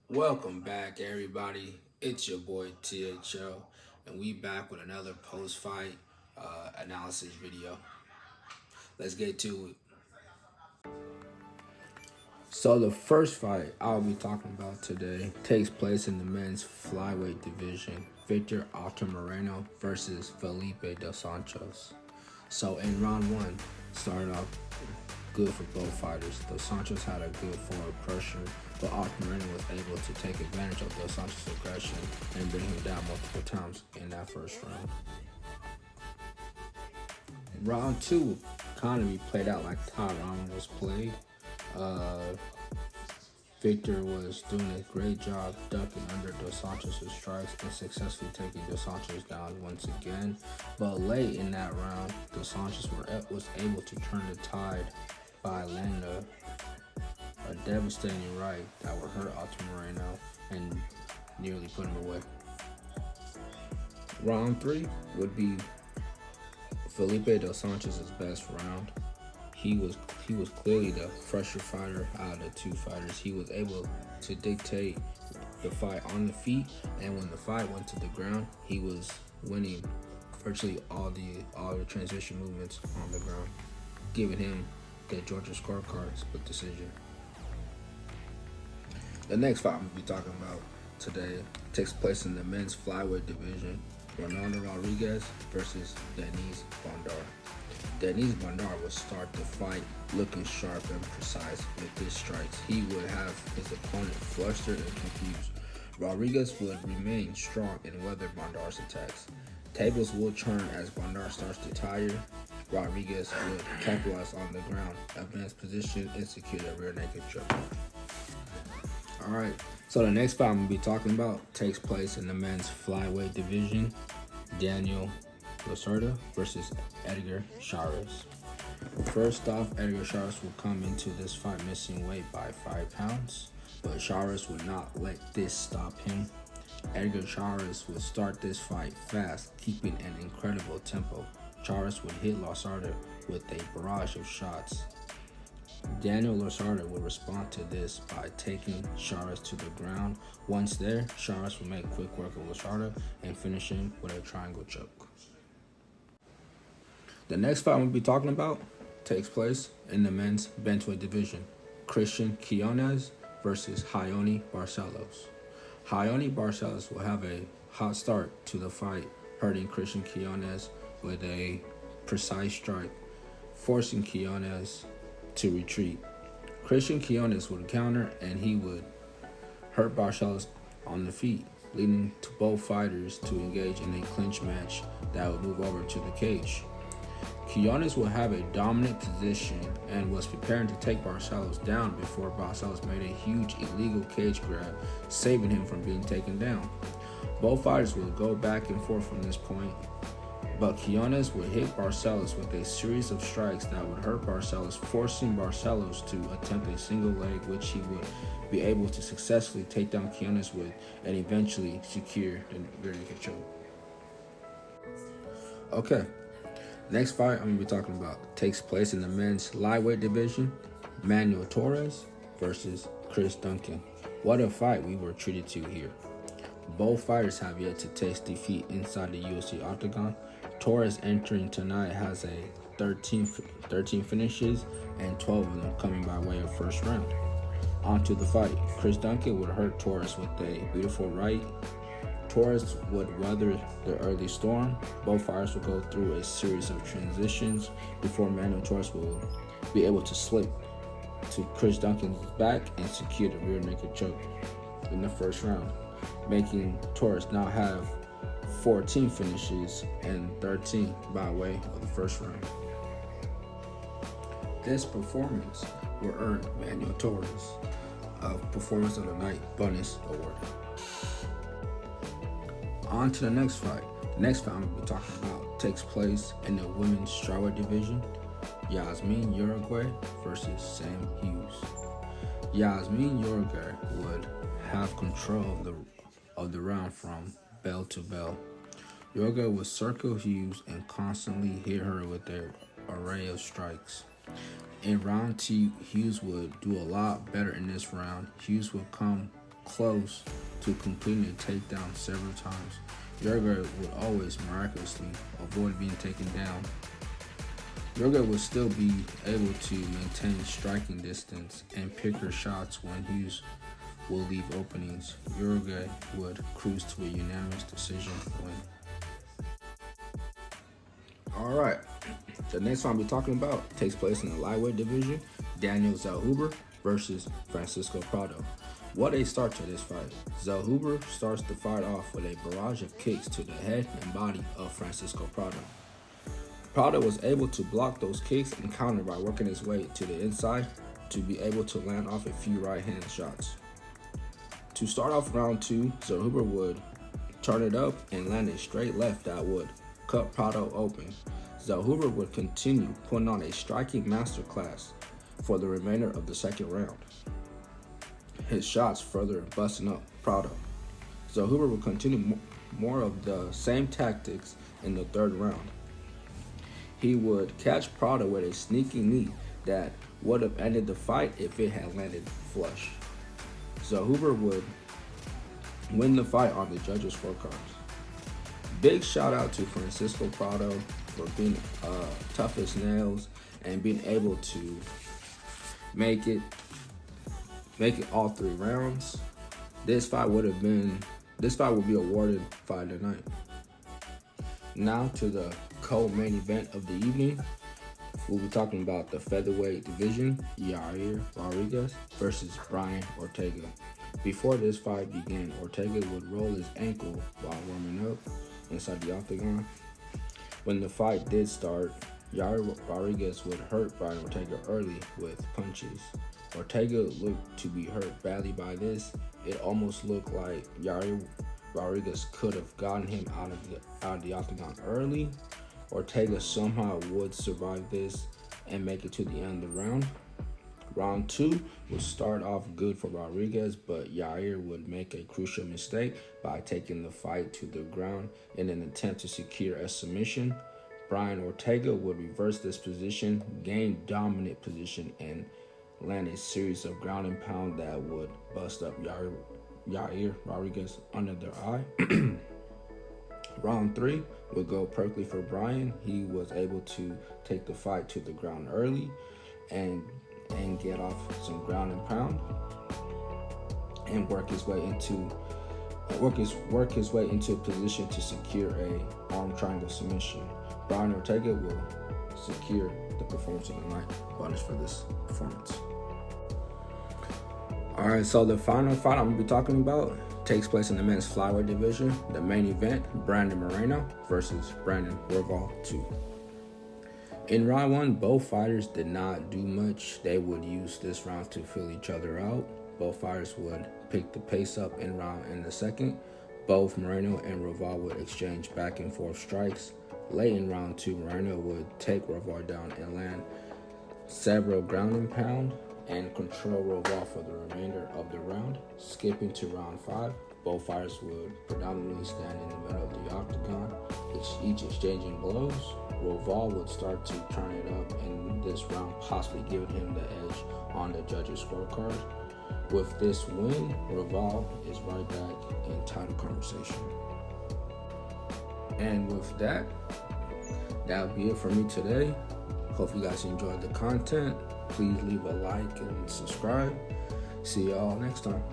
Welcome back, everybody. It's your boy THL, and we back with another post-fight analysis video. Let's get to it. So the first fight I'll be talking about today takes place in the men's flyweight division. Victor Moreno versus Felipe Dos Santos. So in round one, started off good for both fighters. Dos Santos had a good forward pressure, but Moreno was able to take advantage of Dos Santos' aggression and bring him down multiple times in that first round. Round two kind of be played out like Todd round was played. Uh, Victor was doing a great job ducking under Dos Santos' strikes and successfully taking Dos Santos down once again. But late in that round, Dos Santos was able to turn the tide by landing a devastating right that would hurt Moreno and nearly put him away. Round three would be Felipe Dos Santos' best round. He was clearly the fresher fighter out of the two fighters. He was able to dictate the fight on the feet, and when the fight went to the ground, he was winning virtually all the transition movements on the ground, giving him the Georgia scorecard split decision. The next fight I'm going to be talking about today takes place in the men's flyweight division. Ronaldo Rodriguez versus Denis Bondar. Denis Bondar would start the fight looking sharp and precise with his strikes. He would have his opponent flustered and confused. Rodriguez would remain strong and weather Bondar's attacks. Tables will turn as Bondar starts to tire. Rodriguez would capitalize on the ground, advance position, and secure a rear naked choke. Alright, so the next fight I'm going to be talking about takes place in the men's flyweight division. Daniel Lacerda versus Edgar Chairez. First off, Edgar Chairez will come into this fight missing weight by 5 pounds, but Chairez would not let this stop him. Edgar Chairez would start this fight fast, keeping an incredible tempo. Chairez would hit Lacerda with a barrage of shots. Daniel Lacerda would respond to this by taking Chairez to the ground. Once there, Chairez would make quick work of Lacerda and finish him with a triangle choke. The next fight we'll be talking about takes place in the men's bantamweight division. Christian Quinones versus Raoni Barcelos. Raoni Barcelos will have a hot start to the fight, hurting Christian Quinones with a precise strike, forcing Quinones to retreat. Christian Quinones would counter and he would hurt Barcelos on the feet, leading to both fighters to engage in a clinch match that would move over to the cage. Quinones would have a dominant position and was preparing to take Barcelos down before Barcelos made a huge illegal cage grab, saving him from being taken down. Both fighters would go back and forth from this point, but Quinones would hit Barcelos with a series of strikes that would hurt Barcelos, forcing Barcelos to attempt a single leg, which he would be able to successfully take down Quinones with and eventually secure the rear naked choke. Okay. Next fight I'm going to be talking about takes place in the men's lightweight division. Manuel Torres versus Chris Duncan. What a fight we were treated to here. Both fighters have yet to taste defeat inside the UFC octagon. Torres entering tonight has a 13 finishes and 12 of them coming by way of first round. On to the fight. Chris Duncan would hurt Torres with a beautiful right. Torres would weather the early storm. Both fighters would go through a series of transitions before Manuel Torres will be able to slip to Chris Duncan's back and secure the rear naked choke in the first round, making Torres now have 14 finishes and 13 by way of the first round. This performance will earn Manuel Torres a Performance of the Night bonus award. On to the next fight. The next fight I'm going to be talking about takes place in the women's strawweight division. Yasmin Uruguay versus Sam Hughes. Yasmin Uruguay would have control of the round from bell to bell. Uruguay would circle Hughes and constantly hit her with an array of strikes. In round two, Hughes would do a lot better in this round. Hughes would come close to completing a takedown several times, Yerger would always miraculously avoid being taken down. Yerger would still be able to maintain striking distance and pick her shots when Hughes will leave openings. Yerger would cruise to a unanimous decision win. Alright, the next one I'll be talking about takes place in the lightweight division. Daniel Zellhuber versus Francisco Prado. What a start to this fight. Zellhuber starts the fight off with a barrage of kicks to the head and body of Francisco Prado. Prado was able to block those kicks and counter by working his way to the inside to be able to land off a few right-hand shots. To start off round 2, Zellhuber would turn it up and land a straight left that would cut Prado open. Zellhuber would continue putting on a striking masterclass for the remainder of the second round, his shots further busting up Prado. Zellhuber would continue more of the same tactics in the third round. He would catch Prado with a sneaky knee that would have ended the fight if it had landed flush. Zellhuber would win the fight on the judges' scorecards. Big shout out to Francisco Prado for being tough as nails and being able to make it all 3 rounds. This fight would be awarded fight of the night. Now to the co-main event of the evening. We'll be talking about the featherweight division, Yair Rodriguez versus Brian Ortega. Before this fight began, Ortega would roll his ankle while warming up inside the octagon. When the fight did start, Yair Rodriguez would hurt Brian Ortega early with punches. Ortega looked to be hurt badly by this. It almost looked like Yair Rodriguez could have gotten him out of the octagon early. Ortega somehow would survive this and make it to the end of the round. Round 2 would start off good for Rodriguez, but Yair would make a crucial mistake by taking the fight to the ground in an attempt to secure a submission. Brian Ortega would reverse this position, gain dominant position, and land a series of ground and pound that would bust up Yair Rodriguez under their eye. Round 3 would go perfectly for Brian. He was able to take the fight to the ground early and get off some ground and pound and work his way into a position to secure a arm triangle submission. Brian Ortega will secure the performance of the night. Bonus for this performance. Alright, so the final fight I'm going to be talking about takes place in the men's flyweight division. The main event, Brandon Moreno versus Brandon Royval 2. In round 1, both fighters did not do much. They would use this round to fill each other out. Both fighters would pick the pace up in the second. Both Moreno and Royval would exchange back and forth strikes. Late in round 2, Moreno would take Royval down and land several ground and pound and control Royval for the remainder of the round. Skipping to round 5, both fighters would predominantly stand in the middle of the octagon, each exchanging blows. Royval would start to turn it up in this round, possibly giving him the edge on the judges' scorecard. With this win, Royval is right back in title conversation. And with that, that'll be it for me today. Hope you guys enjoyed the content. Please leave a like and subscribe. See y'all next time.